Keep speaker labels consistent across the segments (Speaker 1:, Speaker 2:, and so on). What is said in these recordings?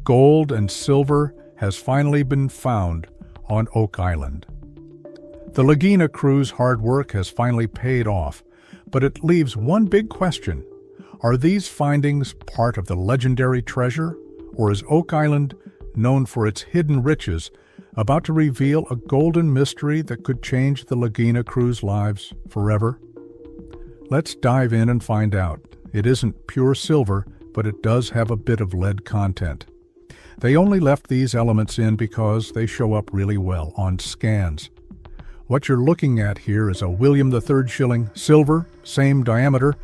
Speaker 1: Gold and silver has finally been found on Oak Island. The Lagina crew's hard work has finally paid off, but it leaves one big question. Are these findings part of the legendary treasure, or is Oak Island, known for its hidden riches, about to reveal a golden mystery that could change the Lagina crew's lives forever? Let's dive in and find out. It isn't pure silver, but it does have a bit of lead content. They only left these elements in because they show up really well on scans. What you're looking at here is a William III shilling, silver, same diameter,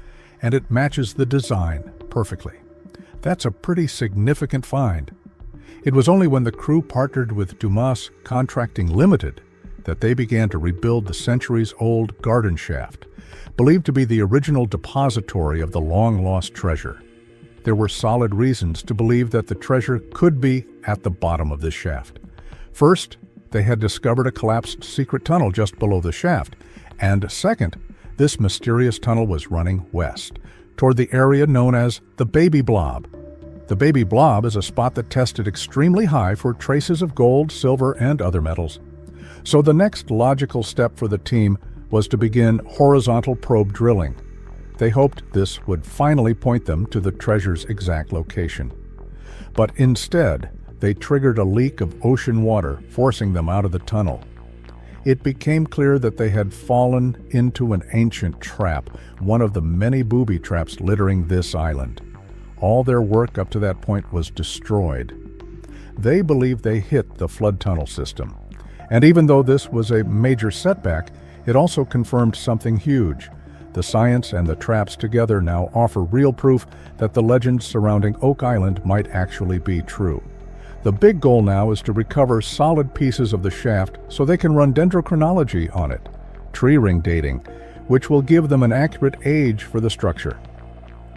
Speaker 1: and it matches the design perfectly. That's a pretty significant find. It was only when the crew partnered with Dumas Contracting Limited that they began to rebuild the centuries-old garden shaft, believed to be the original depository of the long-lost treasure. There were solid reasons to believe that the treasure could be at the bottom of this shaft. First, they had discovered a collapsed secret tunnel just below the shaft, and second, this mysterious tunnel was running west, toward the area known as the Baby Blob. The Baby Blob is a spot that tested extremely high for traces of gold, silver, and other metals. So the next logical step for the team was to begin horizontal probe drilling. They hoped this would finally point them to the treasure's exact location. But instead, they triggered a leak of ocean water, forcing them out of the tunnel. It became clear that they had fallen into an ancient trap, one of the many booby traps littering this island. All their work up to that point was destroyed. They believed they hit the flood tunnel system. And even though this was a major setback, it also confirmed something huge. The science and the traps together now offer real proof that the legends surrounding Oak Island might actually be true. The big goal now is to recover solid pieces of the shaft so they can run dendrochronology on it, tree ring dating, which will give them an accurate age for the structure.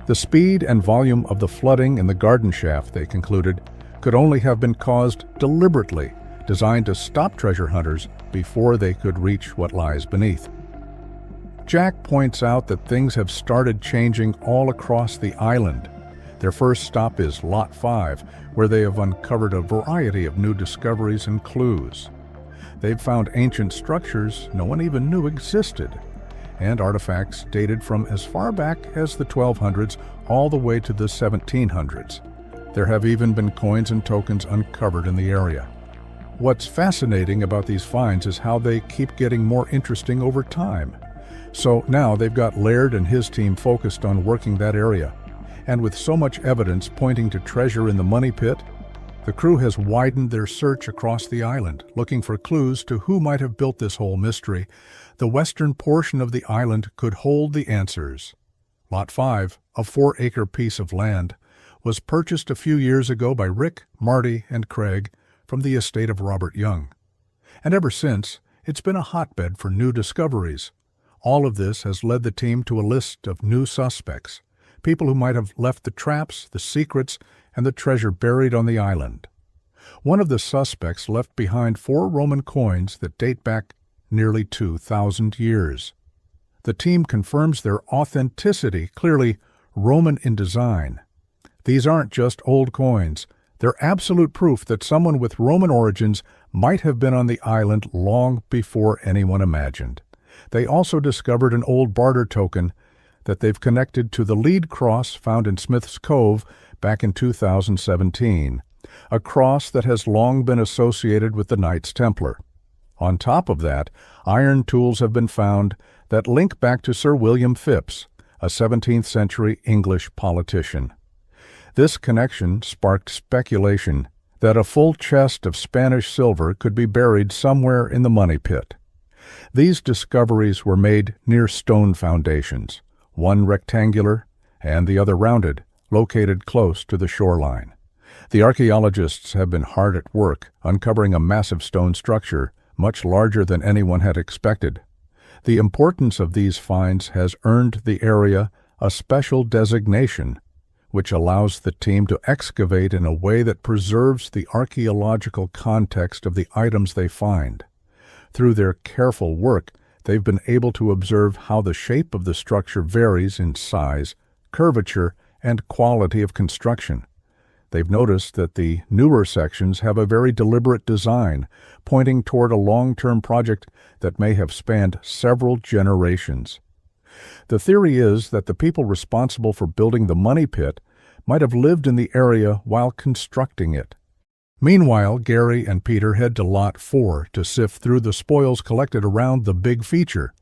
Speaker 1: The speed and volume of the flooding in the garden shaft, they concluded, could only have been caused deliberately, designed to stop treasure hunters before they could reach what lies beneath. Jack points out that things have started changing all across the island. Their first stop is Lot 5, where they have uncovered a variety of new discoveries and clues. They've found ancient structures no one even knew existed, and artifacts dated from as far back as the 1200s all the way to the 1700s. There have even been coins and tokens uncovered in the area. What's fascinating about these finds is how they keep getting more interesting over time. So now they've got Laird and his team focused on working that area. And with so much evidence pointing to treasure in the money pit, the crew has widened their search across the island, looking for clues to who might have built this whole mystery. The western portion of the island could hold the answers. Lot 5, a 4-acre piece of land, was purchased a few years ago by Rick, Marty, and Craig from the estate of Robert Young. And ever since, it's been a hotbed for new discoveries. All of this has led the team to a list of new suspects, people who might have left the traps, the secrets, and the treasure buried on the island. One of the suspects left behind 4 Roman coins that date back nearly 2,000 years. The team confirms their authenticity, clearly Roman in design. These aren't just old coins. They're absolute proof that someone with Roman origins might have been on the island long before anyone imagined. They also discovered an old barter token that they've connected to the lead cross found in Smith's Cove back in 2017, a cross that has long been associated with the Knights Templar. On top of that, iron tools have been found that link back to Sir William Phipps, a 17th-century English politician. This connection sparked speculation that a full chest of Spanish silver could be buried somewhere in the money pit. These discoveries were made near stone foundations, one rectangular and the other rounded, located close to the shoreline. The archaeologists have been hard at work, uncovering a massive stone structure, much larger than anyone had expected. The importance of these finds has earned the area a special designation, which allows the team to excavate in a way that preserves the archaeological context of the items they find. Through their careful work, they've been able to observe how the shape of the structure varies in size, curvature, and quality of construction. They've noticed that the newer sections have a very deliberate design, pointing toward a long-term project that may have spanned several generations. The theory is that the people responsible for building the money pit might have lived in the area while constructing it. Meanwhile, Gary and Peter head to Lot 4 to sift through the spoils collected around the big feature.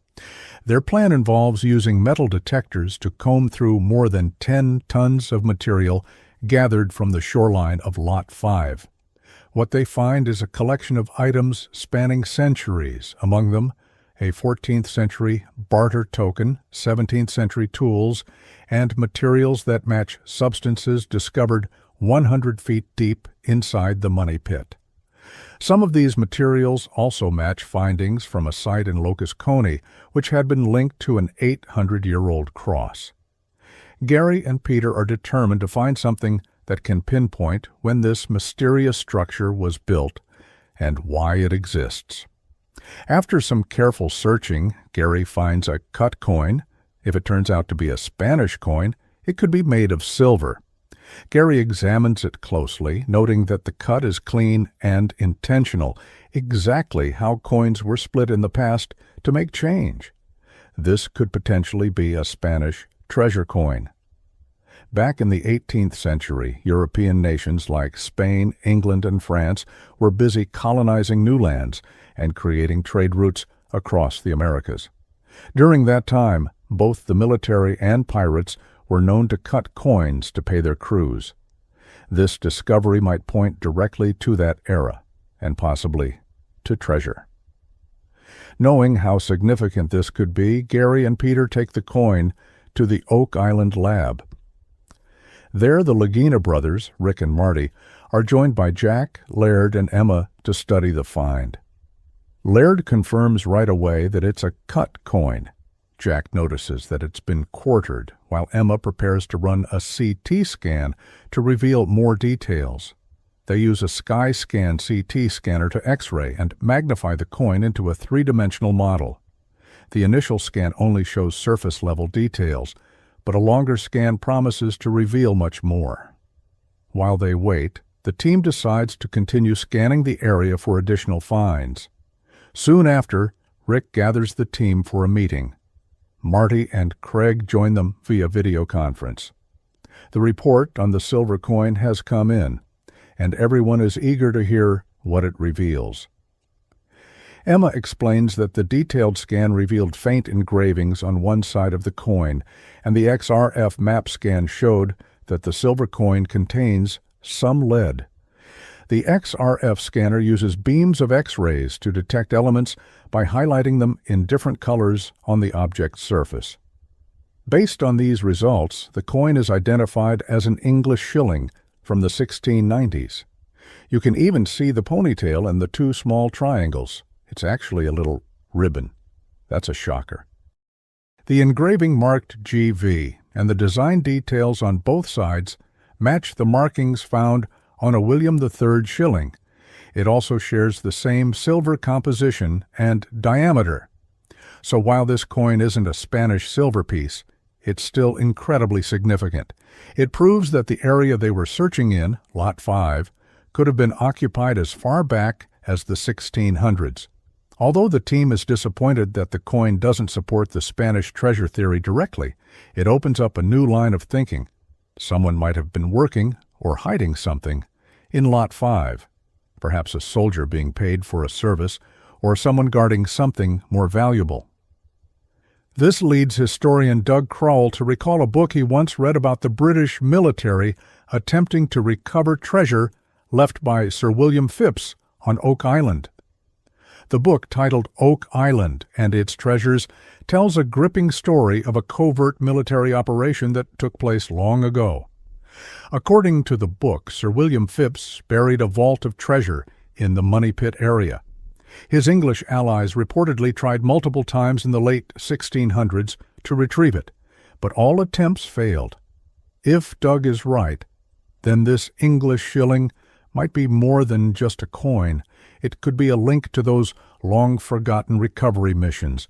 Speaker 1: Their plan involves using metal detectors to comb through more than 10 tons of material gathered from the shoreline of Lot 5. What they find is a collection of items spanning centuries, among them a 14th century barter token, 17th century tools, and materials that match substances discovered 100 feet deep inside the money pit. Some of these materials also match findings from a site in Locust Coney, which had been linked to an 800-year-old cross. Gary and Peter are determined to find something that can pinpoint when this mysterious structure was built and why it exists. After some careful searching, Gary finds a cut coin. If it turns out to be a Spanish coin, it could be made of silver. Gary examines it closely, noting that the cut is clean and intentional, exactly how coins were split in the past to make change. This could potentially be a Spanish treasure coin. Back in the 18th century, European nations like Spain, England, and France were busy colonizing new lands and creating trade routes across the Americas. During that time, both the military and pirates were known to cut coins to pay their crews. This discovery might point directly to that era, and possibly to treasure. Knowing how significant this could be, Gary and Peter take the coin to the Oak Island lab. There, the Lagina brothers, Rick and Marty, are joined by Jack, Laird, and Emma to study the find. Laird confirms right away that it's a cut coin. Jack notices that it's been quartered, while Emma prepares to run a CT scan to reveal more details. They use a SkyScan CT scanner to X-ray and magnify the coin into a three-dimensional model. The initial scan only shows surface-level details, but a longer scan promises to reveal much more. While they wait, the team decides to continue scanning the area for additional finds. Soon after, Rick gathers the team for a meeting. Marty and Craig join them via video conference. The report on the silver coin has come in, and everyone is eager to hear what it reveals. Emma explains that the detailed scan revealed faint engravings on one side of the coin, and the XRF map scan showed that the silver coin contains some lead. The XRF scanner uses beams of X-rays to detect elements by highlighting them in different colors on the object's surface. Based on these results, the coin is identified as an English shilling from the 1690s. You can even see the ponytail and the two small triangles. It's actually a little ribbon. That's a shocker. The engraving marked GV, and the design details on both sides match the markings found on a William III shilling. It also shares the same silver composition and diameter. So while this coin isn't a Spanish silver piece, it's still incredibly significant. It proves that the area they were searching in, Lot 5, could have been occupied as far back as the 1600s. Although the team is disappointed that the coin doesn't support the Spanish treasure theory directly, it opens up a new line of thinking. Someone might have been working or hiding something in Lot 5, perhaps a soldier being paid for a service or someone guarding something more valuable. This leads historian Doug Crowell to recall a book he once read about the British military attempting to recover treasure left by Sir William Phipps on Oak Island. The book, titled Oak Island and Its Treasures, tells a gripping story of a covert military operation that took place long ago. According to the book, Sir William Phipps buried a vault of treasure in the Money Pit area. His English allies reportedly tried multiple times in the late 1600s to retrieve it, but all attempts failed. If Doug is right, then this English shilling might be more than just a coin. It could be a link to those long-forgotten recovery missions.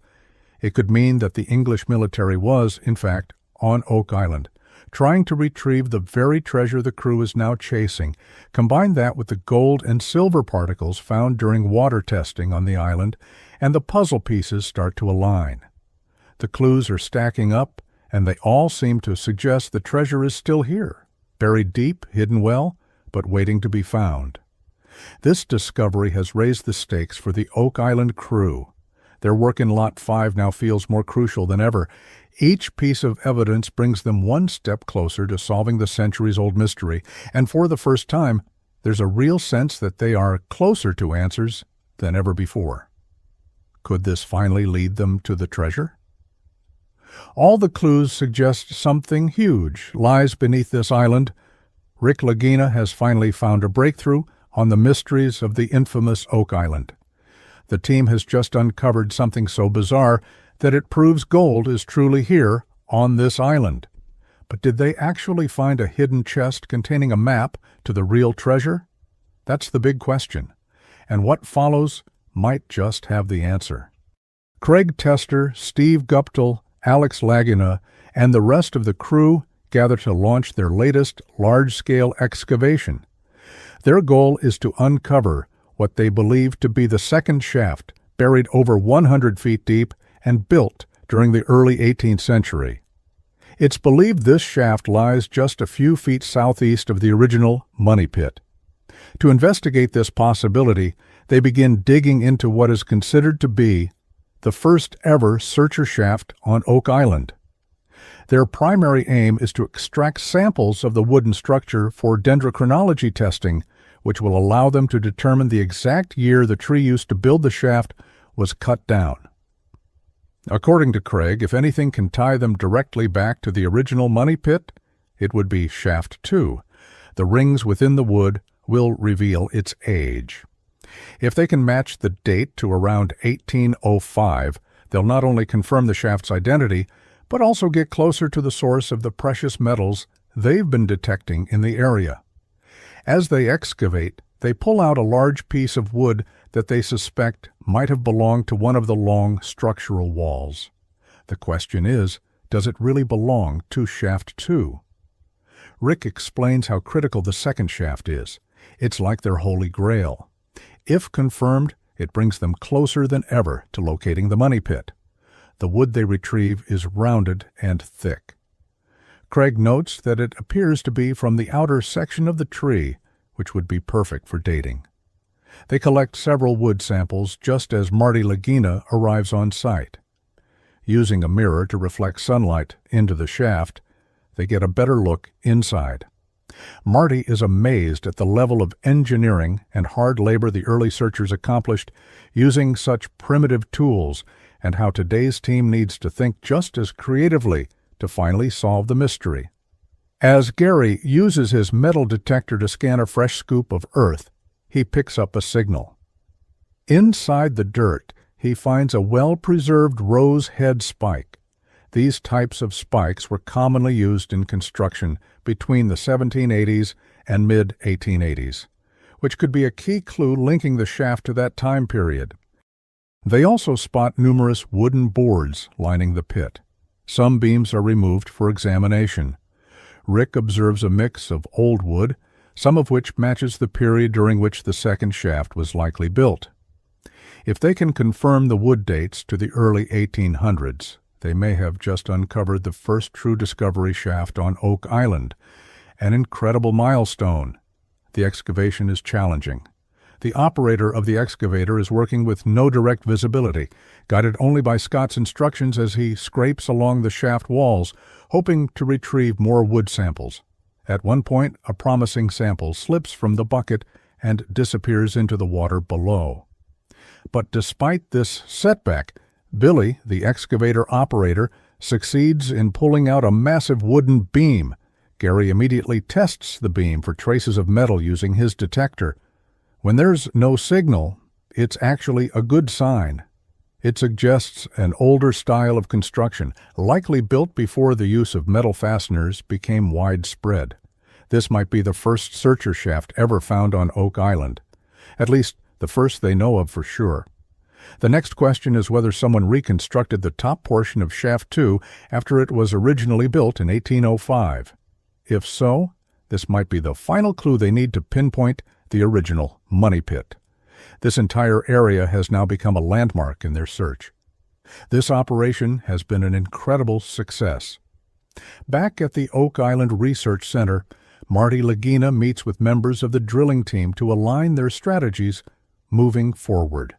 Speaker 1: It could mean that the English military was, in fact, on Oak Island, trying to retrieve the very treasure the crew is now chasing. Combine that with the gold and silver particles found during water testing on the island, and the puzzle pieces start to align. The clues are stacking up, and they all seem to suggest the treasure is still here, buried deep, hidden well, but waiting to be found. This discovery has raised the stakes for the Oak Island crew. Their work in Lot 5 now feels more crucial than ever. Each piece of evidence brings them one step closer to solving the centuries-old mystery, and for the first time, there's a real sense that they are closer to answers than ever before. Could this finally lead them to the treasure? All the clues suggest something huge lies beneath this island. Rick Lagina has finally found a breakthrough on the mysteries of the infamous Oak Island. The team has just uncovered something so bizarre that it proves gold is truly here on this island. But did they actually find a hidden chest containing a map to the real treasure? That's the big question, and what follows might just have the answer. Craig Tester, Steve Guptill, Alex Lagina, and the rest of the crew gather to launch their latest large-scale excavation. Their goal is to uncover what they believe to be the second shaft, buried over 100 feet deep and built during the early 18th century. It's believed this shaft lies just a few feet southeast of the original money pit. To investigate this possibility, they begin digging into what is considered to be the first ever searcher shaft on Oak Island. Their primary aim is to extract samples of the wooden structure for dendrochronology testing, which will allow them to determine the exact year the tree used to build the shaft was cut down. According to Craig, if anything can tie them directly back to the original money pit, it would be Shaft 2. The rings within the wood will reveal its age. If they can match the date to around 1805, they'll not only confirm the shaft's identity, but also get closer to the source of the precious metals they've been detecting in the area. As they excavate, they pull out a large piece of wood that they suspect might have belonged to one of the long structural walls. The question is, does it really belong to Shaft 2? Rick explains how critical the second shaft is. It's like their holy grail. If confirmed, it brings them closer than ever to locating the money pit. The wood they retrieve is rounded and thick. Craig notes that it appears to be from the outer section of the tree, which would be perfect for dating. They collect several wood samples just as Marty Lagina arrives on site. Using a mirror to reflect sunlight into the shaft, they get a better look inside. Marty is amazed at the level of engineering and hard labor the early searchers accomplished using such primitive tools, and how today's team needs to think just as creatively to finally solve the mystery. As Gary uses his metal detector to scan a fresh scoop of earth, he picks up a signal. Inside the dirt, he finds a well-preserved rose head spike. These types of spikes were commonly used in construction between the 1780s and mid-1880s, which could be a key clue linking the shaft to that time period. They also spot numerous wooden boards lining the pit. Some beams are removed for examination. Rick observes a mix of old wood, some of which matches the period during which the second shaft was likely built. If they can confirm the wood dates to the early 1800s, they may have just uncovered the first true discovery shaft on Oak Island, an incredible milestone. The excavation is challenging. The operator of the excavator is working with no direct visibility, guided only by Scott's instructions as he scrapes along the shaft walls, hoping to retrieve more wood samples. At one point, a promising sample slips from the bucket and disappears into the water below. But despite this setback, Billy, the excavator operator, succeeds in pulling out a massive wooden beam. Gary immediately tests the beam for traces of metal using his detector. When there's no signal, it's actually a good sign. It suggests an older style of construction, likely built before the use of metal fasteners became widespread. This might be the first searcher shaft ever found on Oak Island. At least, the first they know of for sure. The next question is whether someone reconstructed the top portion of Shaft 2 after it was originally built in 1805. If so, this might be the final clue they need to pinpoint the original money pit. This entire area has now become a landmark in their search. This operation has been an incredible success. Back at the Oak Island Research Center, Marty Lagina meets with members of the drilling team to align their strategies moving forward.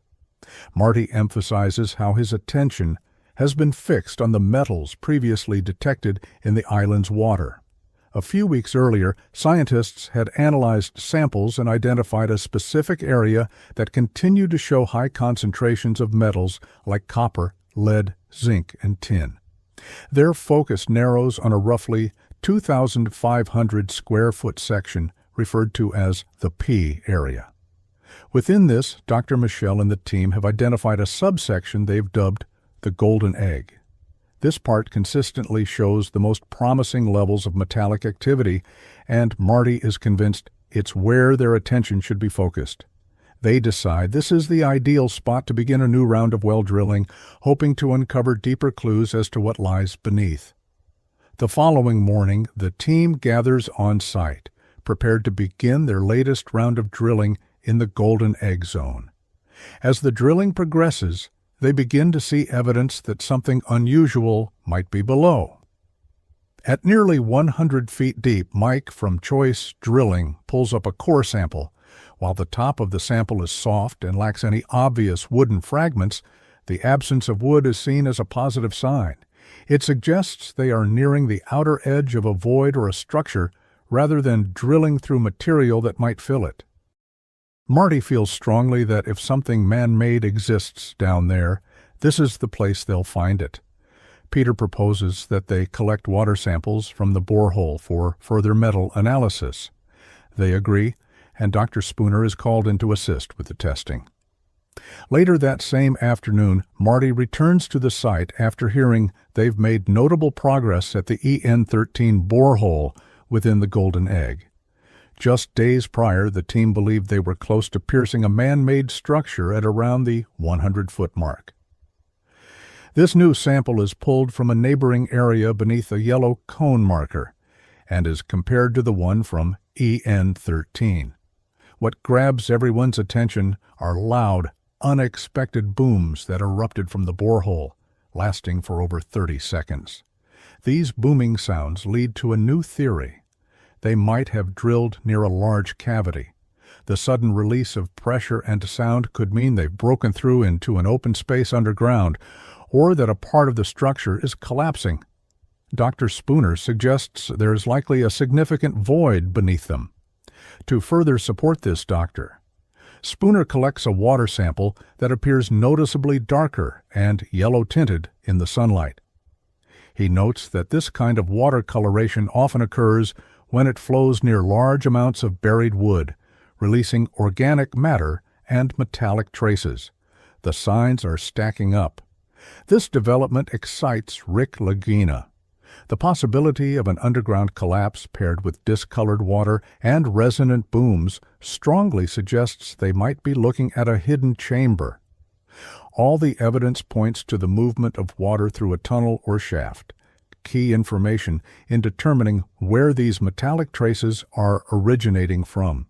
Speaker 1: Marty emphasizes how his attention has been fixed on the metals previously detected in the island's water. A few weeks earlier, scientists had analyzed samples and identified a specific area that continued to show high concentrations of metals like copper, lead, zinc, and tin. Their focus narrows on a roughly 2,500 square foot section referred to as the P area. Within this, Dr. Michelle and the team have identified a subsection they've dubbed the Golden Egg. This part consistently shows the most promising levels of metallic activity, and Marty is convinced it's where their attention should be focused. They decide this is the ideal spot to begin a new round of well drilling, hoping to uncover deeper clues as to what lies beneath. The following morning, the team gathers on site, prepared to begin their latest round of drilling in the Golden Egg Zone. As the drilling progresses, they begin to see evidence that something unusual might be below. At nearly 100 feet deep, Mike from Choice Drilling pulls up a core sample. While the top of the sample is soft and lacks any obvious wooden fragments, the absence of wood is seen as a positive sign. It suggests they are nearing the outer edge of a void or a structure rather than drilling through material that might fill it. Marty feels strongly that if something man-made exists down there, this is the place they'll find it. Peter proposes that they collect water samples from the borehole for further metal analysis. They agree, and Dr. Spooner is called in to assist with the testing. Later that same afternoon, Marty returns to the site after hearing they've made notable progress at the EN13 borehole within the Golden Egg. Just days prior, the team believed they were close to piercing a man-made structure at around the 100-foot mark. This new sample is pulled from a neighboring area beneath a yellow cone marker and is compared to the one from EN13. What grabs everyone's attention are loud, unexpected booms that erupted from the borehole, lasting for over 30 seconds. These booming sounds lead to a new theory. They might have drilled near a large cavity. The sudden release of pressure and sound could mean they've broken through into an open space underground, or that a part of the structure is collapsing. Dr. Spooner suggests there is likely a significant void beneath them. To further support this doctor, Spooner collects a water sample that appears noticeably darker and yellow-tinted in the sunlight. He notes that this kind of water coloration often occurs when it flows near large amounts of buried wood, releasing organic matter and metallic traces. The signs are stacking up. This development excites Rick Lagina. The possibility of an underground collapse paired with discolored water and resonant booms strongly suggests they might be looking at a hidden chamber. All the evidence points to the movement of water through a tunnel or shaft, key information in determining where these metallic traces are originating from.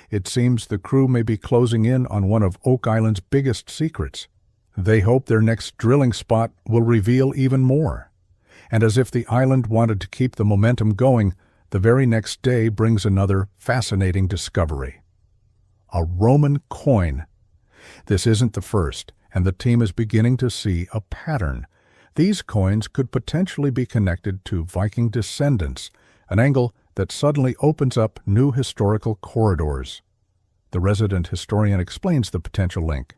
Speaker 1: It seems the crew may be closing in on one of Oak Island's biggest secrets. They hope their next drilling spot will reveal even more. And as if the island wanted to keep the momentum going, the very next day brings another fascinating discovery. A Roman coin. This isn't the first, and the team is beginning to see a pattern. These coins could potentially be connected to Viking descendants, an angle that suddenly opens up new historical corridors. The resident historian explains the potential link.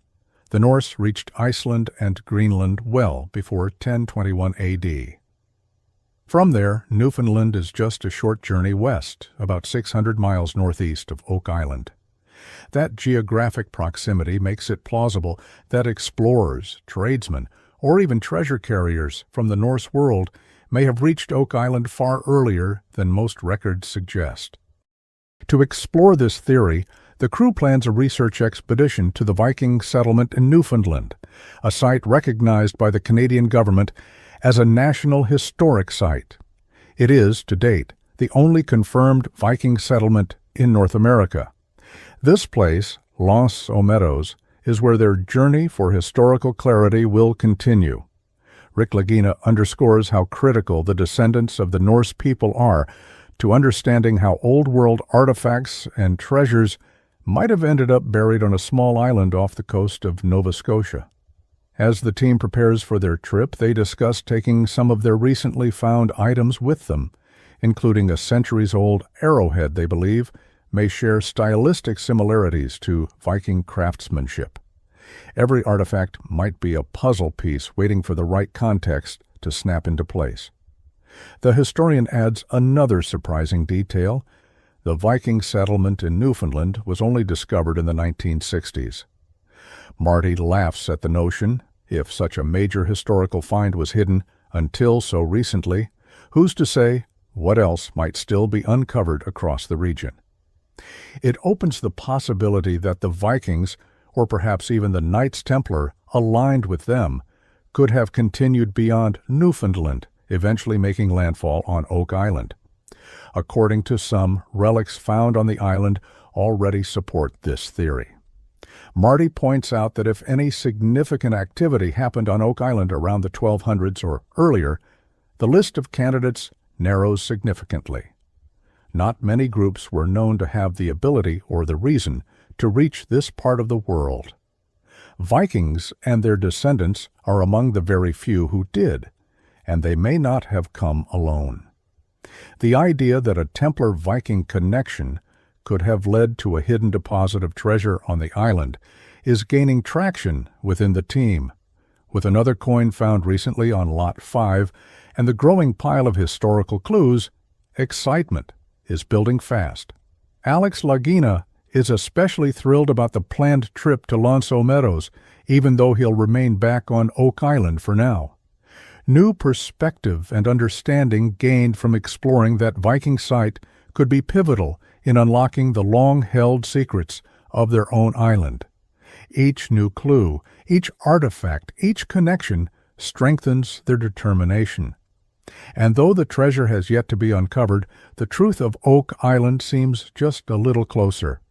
Speaker 1: The Norse reached Iceland and Greenland well before 1021 AD. From there, Newfoundland is just a short journey west, about 600 miles northeast of Oak Island. That geographic proximity makes it plausible that explorers, tradesmen, or even treasure carriers from the Norse world may have reached Oak Island far earlier than most records suggest. To explore this theory, the crew plans a research expedition to the Viking settlement in Newfoundland, a site recognized by the Canadian government as a National Historic Site. It is, to date, the only confirmed Viking settlement in North America. This place, Los Olmedos, is where their journey for historical clarity will continue. Rick Lagina underscores how critical the descendants of the Norse people are to understanding how Old World artifacts and treasures might have ended up buried on a small island off the coast of Nova Scotia. As the team prepares for their trip, they discuss taking some of their recently found items with them, including a centuries-old arrowhead they believe may share stylistic similarities to Viking craftsmanship. Every artifact might be a puzzle piece waiting for the right context to snap into place. The historian adds another surprising detail. The Viking settlement in Newfoundland was only discovered in the 1960s. Marty laughs at the notion, if such a major historical find was hidden until so recently, who's to say what else might still be uncovered across the region? It opens the possibility that the Vikings, or perhaps even the Knights Templar aligned with them, could have continued beyond Newfoundland, eventually making landfall on Oak Island. According to some, relics found on the island already support this theory. Marty points out that if any significant activity happened on Oak Island around the 1200s or earlier, the list of candidates narrows significantly. Not many groups were known to have the ability or the reason to reach this part of the world. Vikings and their descendants are among the very few who did, and they may not have come alone. The idea that a Templar-Viking connection could have led to a hidden deposit of treasure on the island is gaining traction within the team. With another coin found recently on Lot 5 and the growing pile of historical clues, excitement is building fast. Alex Lagina is especially thrilled about the planned trip to Los Olmedos, even though he'll remain back on Oak Island for now. New perspective and understanding gained from exploring that Viking site could be pivotal in unlocking the long-held secrets of their own island. Each new clue, each artifact, each connection strengthens their determination. And though the treasure has yet to be uncovered, the truth of Oak Island seems just a little closer.